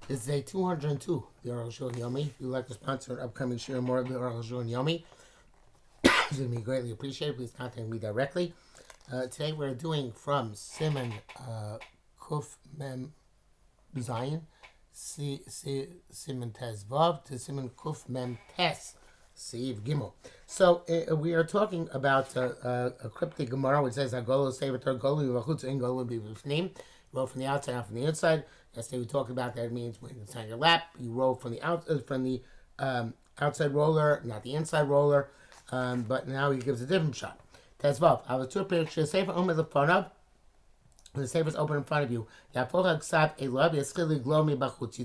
This is day 202, the Arukh HaShulchan Yomi. If you'd like to sponsor an upcoming share more of the Arukh HaShulchan Yomi, it's going to be greatly appreciated. Please contact me directly. Today we're doing from Siman Kuf Mem Zayin, Siman Tes Vav, to Siman Kuf Mem Tes Seiv Gimel. So we are talking about a cryptic Gemara which says Hagolo Sevator Golu Vachutz In Golu B'Vifnim. Roll from the outside, not from the inside. Yesterday we talked about that. It means when it's on your lap, you roll from the outside roller, not the inside roller. But now he gives a different shot. That's Vav. I was two pictures. Sefer Omer the front of. When the sefer is open in front of you, you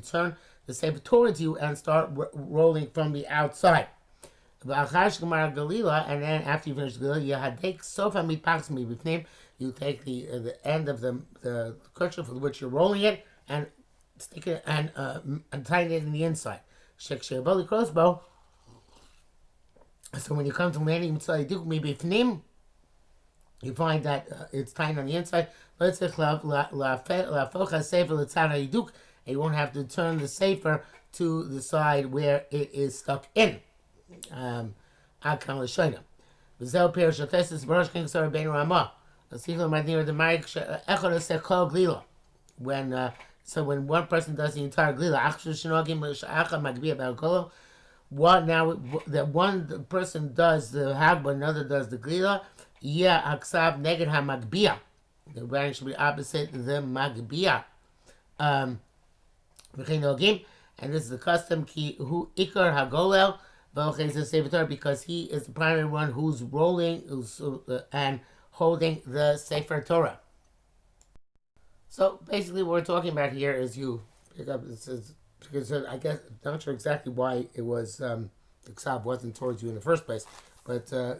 turn the sefer towards you and start rolling from the outside. And then after you finish the Galila, you take the end of the kerchief with which you're rolling it and stick it and tighten it in the inside. Crossbow. So when you come to landing, you find that it's tight on the inside. And you won't have to turn the sefer to the side where it is stuck in. When one person does the entire glila, that one person does the hagba, another does the glila. The writing should be opposite the magbia. And this is the custom who ikar hagolel because he is the primary one who's rolling and holding the Sefer Torah. So basically what we're talking about here is you pick up, because I guess, I'm not sure exactly why it was, the Ksav wasn't towards you in the first place, but the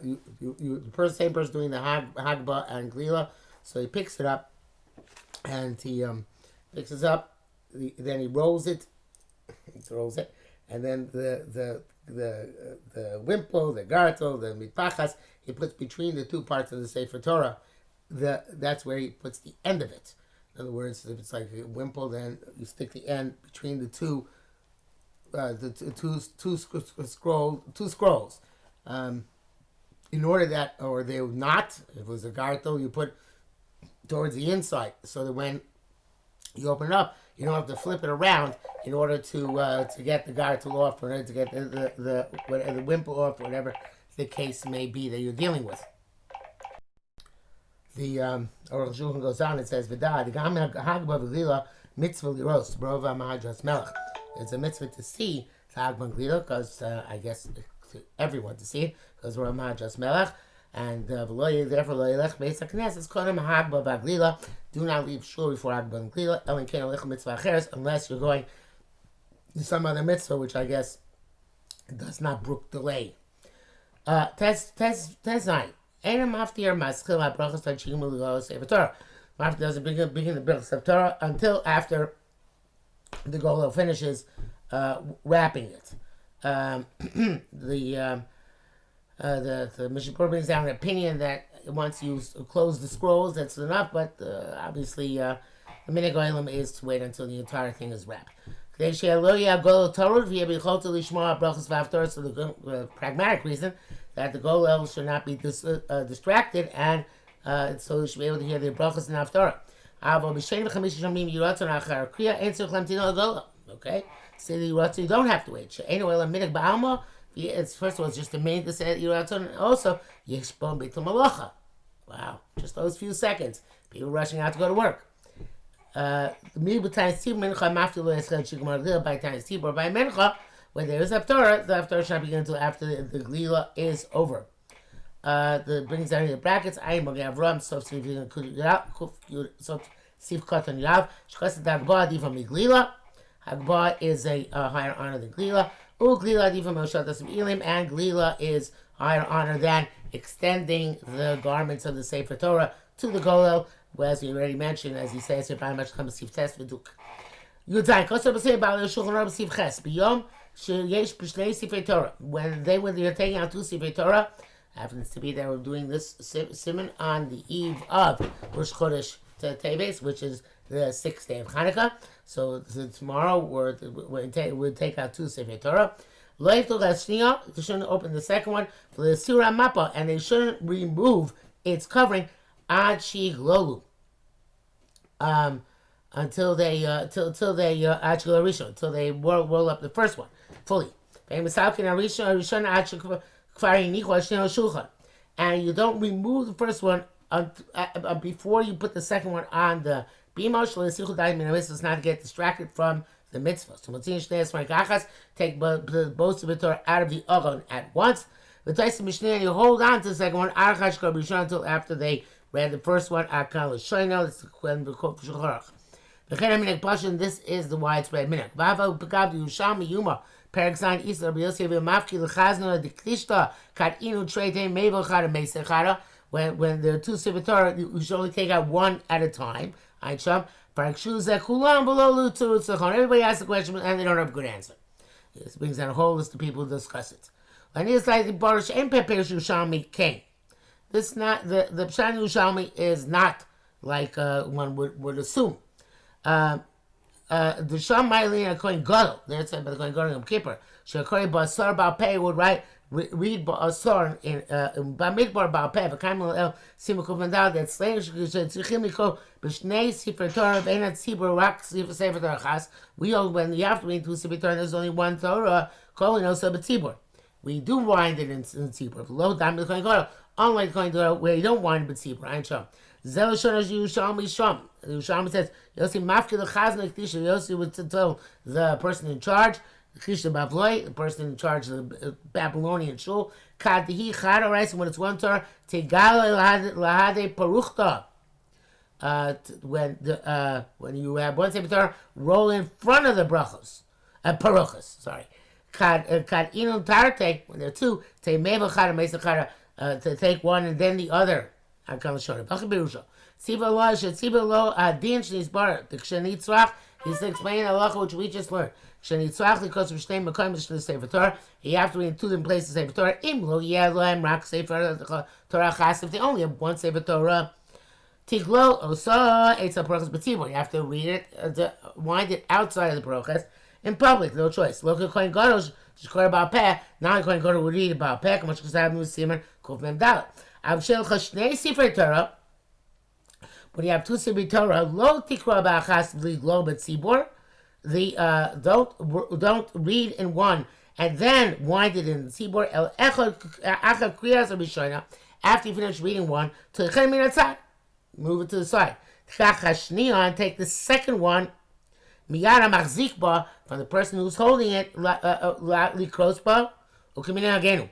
same person doing the Hagba and Glila, so he picks it up, and he picks it up, then he rolls it, and then the wimple, the gartel, the mitpachas, he puts between the two parts of the Sefer Torah. That's where he puts the end of it. In other words, if it's like a wimple, then you stick the end between the two scrolls. In order that, or they would not, if it was a gartel, you put towards the inside, so that when you open it up, you don't have to flip it around in order to get the gartel off, or to get the wimple off, whatever the case may be that you're dealing with. The Arukh HaShulchan goes on and says, mitzvah liros, brova mahadras melech. It's a mitzvah to see Hagba and Glila, because I guess to everyone to see it, because we're a mahadras melech. And therefore, do not leave shul before Hagba and Glila, unless you're going to some other mitzvah, which I guess does not brook delay. Test 9. Maftir doesn't begin the brachas of Torah until after the golel finishes wrapping it. The Mishnah brings down an opinion that once you close the scrolls, that's enough, but obviously the minhag olam is to wait until the entire thing is wrapped. So the pragmatic reason that the golel should not be distracted, and so you should be able to hear the brachas and haftarah. Okay, so you don't have to wait. It's first of all, it's just a minute to say that also yishbon beitul malacha. Wow, just those few seconds. People rushing out to go to work. By times tibur by mencha, when there is haftarah, the haftarah should not begin until after the glila is over. The brings down the brackets. I am Avram. So Sif Katan Yav. Shchased Hagba Diva Miglila. Hagba is a higher honor than Glila. Glila Diva Moshatas Elim, and Glila is higher honor than extending the garments of the Sefer Torah to the golel, as we already mentioned, as he says, if I much come Sif Tes V'Duk. Yudayin Koster B'Sei Ba'al Shulchan Aruch Sif Ches B'Yom Sheyesh B'Shnei Sifrei Torah. When they were taking out two Sifrei Torah, happens to be they were doing this simon on the eve of Rosh Chodesh Teves, which is the 6th day of Hanukkah. So tomorrow we'll take out 2 Sefer Torah. They shouldn't open the second one for the Surah Mappa, and they shouldn't remove its covering ad shiglolu until they until they roll up the first one fully. And you don't remove the first one before you put the second one on the bima. It's not to get distracted from the mitzvah. So take both of the out of the oven at once. And you hold on to the second one until after they read the first one. This is the widespread minhag. When there are 2 Sefer Torah, you should only take out one at a time. Everybody asks the question and they don't have a good answer. This brings out a whole list of people who discuss it. This not the Pshat Yerushalmi is not like one would assume. The Sham Ma'ilin Kohen Gadol, there said by the Kohen Gadol Yom Kippur, Shekori Basar Baal Peh would read Basar in Bamidbar Baal Peh, V'kaim El Simukov Mandal, that slain Tzrichim Liko B'shnei Sefer Torah V'enat Tzibur Rak Sefer Torah Chas. We all, when you have to read 2 Sefer Torah, there's only 1 Torah, Kol Ino Seba Tzibur. We do wind it in Tzibur. Lo Dam the Kohen Gadol, unlike Kohen Gadol, where you don't wind it in Tzibur. Ein Sham. Zelashon as Yerushalmi Sham. Yerushalmi says, Yossi Mafki the Chazan Kedisha. Yossi would tell the person in charge, Kedisha Bavloi, the person in charge of the Babylonian shul, Kadihi Chada writes when it's 1 Torah, Tegala Lahade Paruchta. When you have 1 Sefer Torah, roll in front of the brachos, paruchas. Sorry, Kad Inun Tarte when there are 2, Te Meva Chada Mesa Chada to take one and then the other. I come show it. Bachibirusha. Tziva lo shetziva lo adin shnisbar. The ksenitzrach. He's explaining halacha which we just learned. Ksenitzrach because of shnei makom the Sefer Torah. You have to read 2 different places Sefer Torah. Im lo yeh rak Sefer Torah chas. If they only have 1 Sefer Torah, tiglo osa it's a brochas b'tzibur. You have to read it, wind it outside of the brochas in public. No choice. Look Kohen Gadol shkor Baal Peh. Now Kohen Gadol would read about Peh. K'mach chesed nu siman kuf mem dalet. When you have 2 Sefer Torah, lo tikra ba'achas v'liglo b'tzibur. Don't read in one and then wind it in the tzibur. El echad achad kriyas rishona. After you finish reading one, to the min atzad, move it to the side. And take the second one. Miyara machzik ba from the person who's holding it. Likros ba ukimina agenu.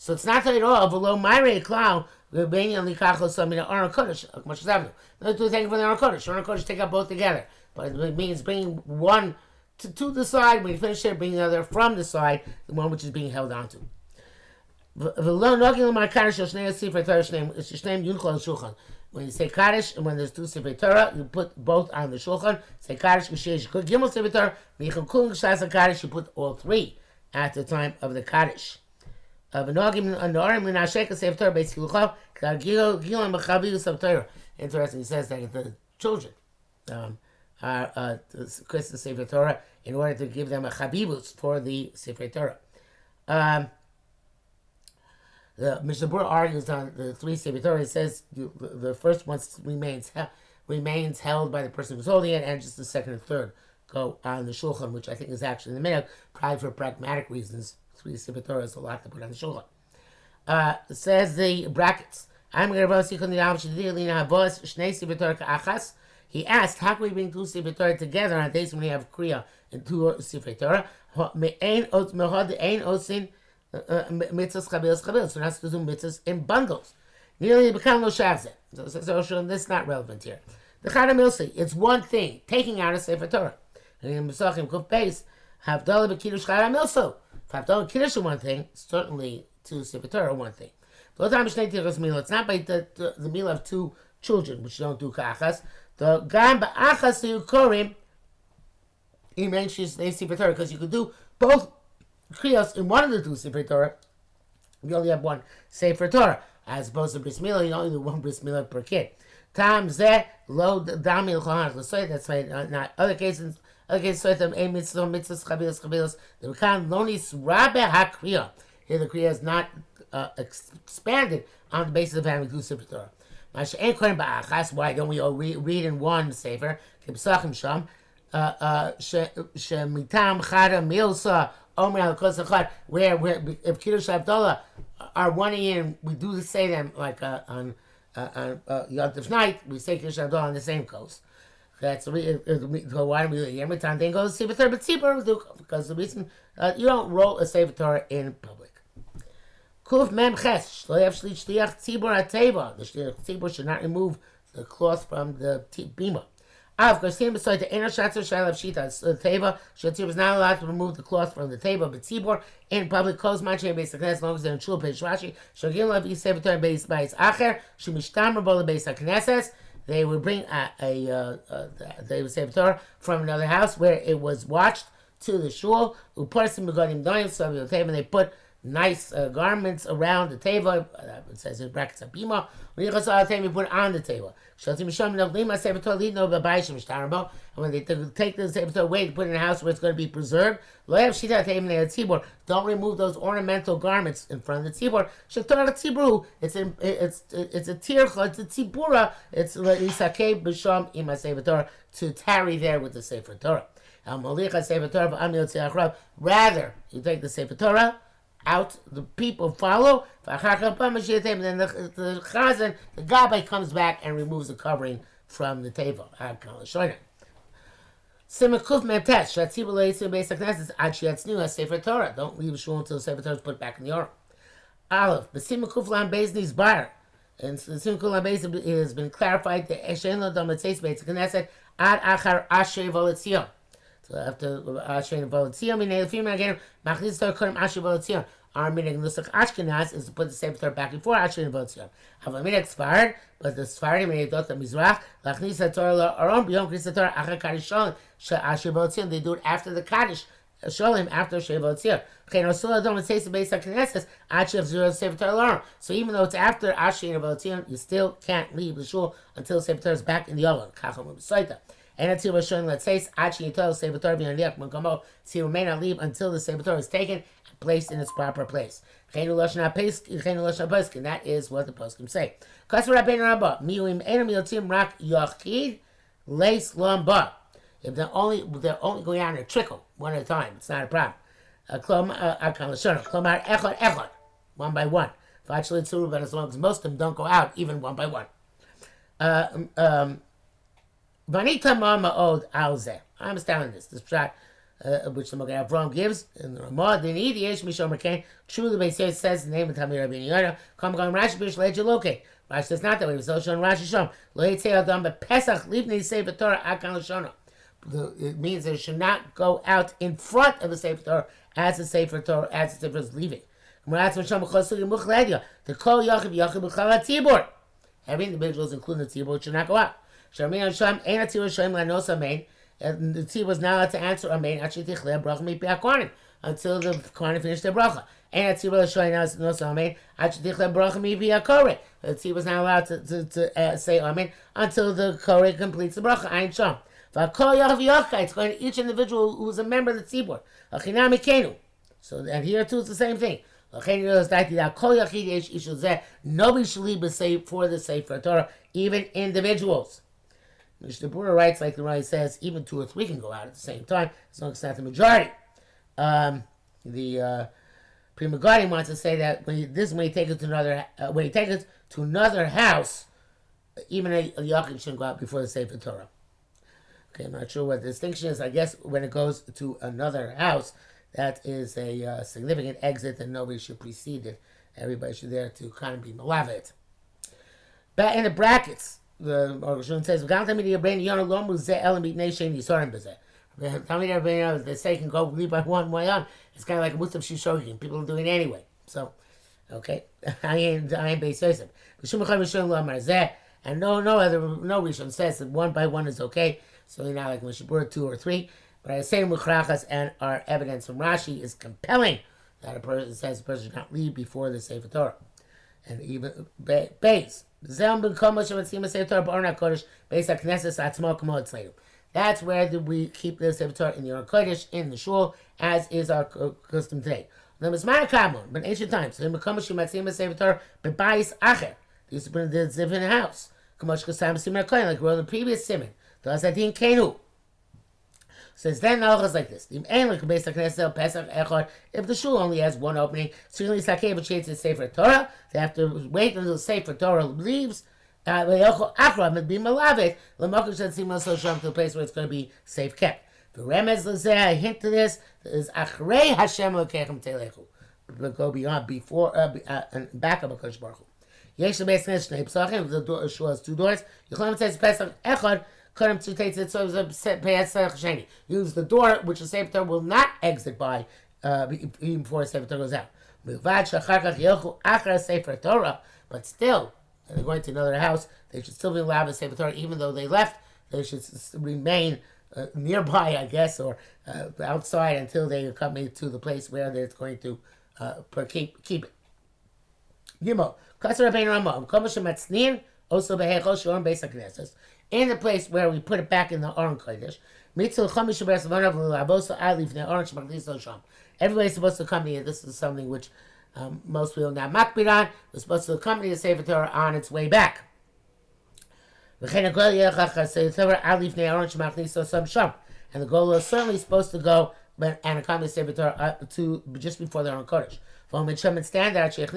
So it's not at all below my clown. Rebellion likachos samina Arukh HaShulchan. Much as happening. Let's do thing for the Arukh HaShulchan. Arukh HaShulchan take out both together, but it means bringing one to the side. When you finish it, bring the other from the side, the one which is being held onto. When you say Kaddish, and when there's 2 Sefer Torah, you put both on the Shulchan. Say Kaddish, Gimel Sefer Torah, Kaddish, you put all 3 at the time of the Kaddish. Interesting, he says that the children are Chris the Sefer Torah in order to give them a chabibus for the Sefer Torah. The Mishnah Berurah argues on the 3 Sefer Torah. It says the first one remains held by the person who's holding it, and just the second and third go on the Shulchan, which I think is actually the minhag, probably for pragmatic reasons. 3 Sefer Torah is a lot to put on the Shulchan. Says the brackets. He asked, how can we bring 2 Sefer Torah together on days when we have Kriya and 2 Sefer Torah? So that's to do mitzvahs in bundles. Nearly become no shavzeh. So this is not relevant here. The Chada Milsi, it's one thing, taking out a Sefer Torah. And in Mesachim Kuf Beis, Havdalah b'Kiddush Chada Milso. If Havdalah Kiddush is one thing, certainly 2 Sefer Torah one thing. It's not by the meal of 2 children, which don't do kachas. The gam ba'achas yukorim, he mentions the Sefer Torah, because you could do both kriyos in one of the 2 Sefer Torah. You only have 1 Sefer Torah. As opposed to bris milah, you only do 1 bris milah per kid. Tam zeh lo dami l'chohanach l'soy. That's why not other cases. Other cases soy them ein mitzvah chabilas. The kan lonis rabbe hakriya. Here the kriya is not expanded on the basis of having two sefer Torah. Why don't we all read in one sefer? Kibsachim sham shemitam chada milsa omer al kos echad. Where if Kiddush Abdullah are one in, we do say them like on Yontif night. We say Kiddush Abdullah on the same coast. That's why don't we every time they go to sefer Torah, but because the reason you don't roll a sefer Torah in public. Kuf mem ches shloyav shliach tzibur ateva. The shliach tzibur should not remove the cloth from the bima. Av kosim beside the inner shatzer shalav shita. The teva shatzibur is not allowed to remove the cloth from the teva, but tzibur in public clothes matching based as long as they're in shul page Rashi. Shogim lav yisev Torah based bayis acher shemishtamer bol based hakneses. They would bring they would say Torah from another house where it was watched to the shul. Uparsim begonim doim so the teva, and they put nice garments around the table. It says in brackets abima. When you put it on the table. And when they take the sefer away to put it in a house where it's going to be preserved, don't remove those ornamental garments in front of the tzibur. It's a tircha, it's a tzibura. It's isakei b'sham ima sefer Torah, to tarry there with the sefer Torah. Rather, you take the sefer Torah out, the people follow, and then the chazan, the gabbai comes back and removes the covering from the table. Don't leave a shul until the sefer Torah is put back in the order. Aleph, and the Simchul Beis has been clarified that Eshen lo domatzes beitz knesset ad achar ashrei v'letzion. So after Ashrei v'letzion, minei lefim again machnis Torah kodem ashrei v'letzion. Our minhag nusach Ashkenaz is to put the sefer Torah back before Ashrei v'letzion. Have a minhag Sfarad, but the Sfaradim minhag dot mizrach lachnis Torah la'aron b'yom knis Torah achar kaddish shalom she Ashrei v'letzion. They do it after the kaddish shalom, after Ashrei v'letzion. So even though it's after Ashrei v'letzion, you still can't leave the shul until the sefer Torah is back in the Yolon. And until we're showing, let's say, so may not leave until the sefer Torah is taken and placed in its proper place. And that is what the poskim say. If they're only going out in a trickle, one at a time, it's not a problem. One by one. But as long as most of them don't go out, even one by one. I understand this shot which the Magen Avraham gives in the Ramah. The need yesh mishom rekain. Truly, the Beis says the name of Talmid Rabbi Yehuda. Come on, Rashi bish leju locate. Rashi says not that way. So shon Rashi shom lo yitzei adam bePesach livnei sefer Torah akan l'shona. It means that it should not go out in front of the sefer Torah as the sefer is leaving. The kol yachiv b'chal hatzibur. Every individual, including the tzibur, should not go out. And the tzibur was not allowed to answer amen until the kohanim finished their bracha. And the tzibur was not allowed to say amen until the koreh completes the bracha. Ayin sham. It's going to each individual who is a member of the tzibur. So, and here too it's the same thing. Nobody should leave for the sefer Torah, even individuals. Mishnah Berurah writes, like the Rai says, even 2 or 3 can go out at the same time, as long as it's not the majority. The Pri Megadim wants to say that when you take it to another house, even a yachid shouldn't go out before the sefer Torah. Okay, I'm not sure what the distinction is. I guess when it goes to another house, that is a significant exit, and nobody should precede it. Everybody should there to kind of be malavet. But in the brackets, the Arukh HaShulchan says, they say can go leave by one way on. It's kind of like a Musaf Shishogim. People do it anyway. So, okay. I ain't Beis Yosef. And no Rishon says that one by one is okay. So you're not like Mishnah Berurah 2 or 3. But I say Mukhrachas and our evidence from Rashi is compelling that a person should not leave before the Sefer Torah. And even Beis. That's where we keep the Sefer Torah in the Aron Kodesh, in the shul, as is our custom today. But in ancient times, they used to put the Ziv in the house. Like we're on the previous simon. Since then, the halacha is like this: if the shul only has one opening, certainly sakev changes the Sefer Torah. They have to wait until the Sefer Torah leaves. And be malavet to the place where it's going to be safe kept. The remez a hint to this is Arukh Hashem Lokechem Telechu. Go beyond, before, and back of HaKadosh Baruch Hu. Yesh basically shnei psachim. The shul has two doors. Yichlem says pesach echad. Couldn't to take it so pesach sheni. Use the door which the Sefer Torah will not exit by even before the Sefer Torah goes out. Milvad shachar kach yilchu achar Sefer Torah. But still, they're going to another house. They should still be allowed to Sefer Torah, even though they left. They should remain nearby, I guess, or outside until they accompany to the place where they're going to keep it. Gimel. In the place where we put it back in the Aron Kodesh. Everybody's supposed to accompany it. This is something which most people not makbid on. We're supposed to accompany the Sefer Torah on its way back. And the goal is certainly supposed to go and accompany the Sefer Torah to just before the Aron Kodesh. Stand out till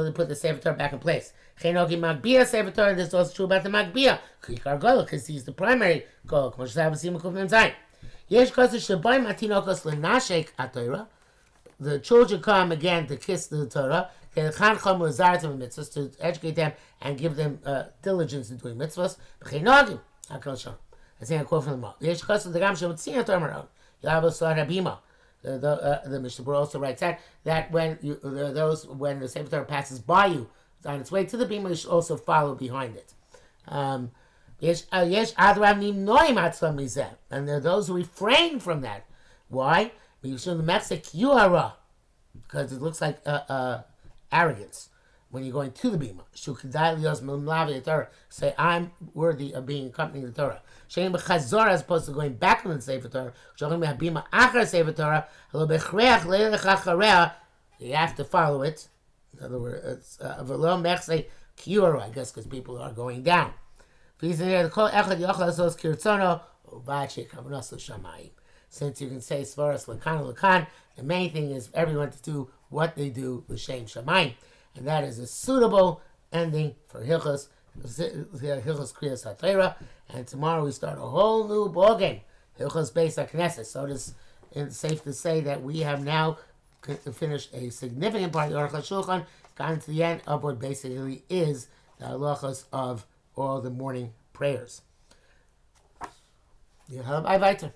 they put the Sefer Torah back in place. This is also true about the Magbia, because he's the primary goal. The children come again to kiss the Torah, to educate them and give them diligence in doing mitzvahs. I think I quote from the the Mishnah Berurah also writes that when when the Sefer Torah passes by you on its way to the bima, you should also follow behind it. And there are those who refrain from that. Why? Because it looks like arrogance when you're going to the bima. Say, I'm worthy of being accompanying the Torah. As opposed to going back on the Sefer Torah. You have to follow it. In other words, it's I guess because people are going down. Since you can say Svaras Lakan, the main thing is everyone to do what they do l'shem shamayim, and that is a suitable ending for Hilchos Kriyas HaTorah. And tomorrow we start a whole new ballgame, Hilchos Beis HaKnesses. So it's safe to say that we have now finished a significant part of the Arukh HaShulchan, gotten to the end of what basically is the halachos of all the morning prayers. Bye, weiter.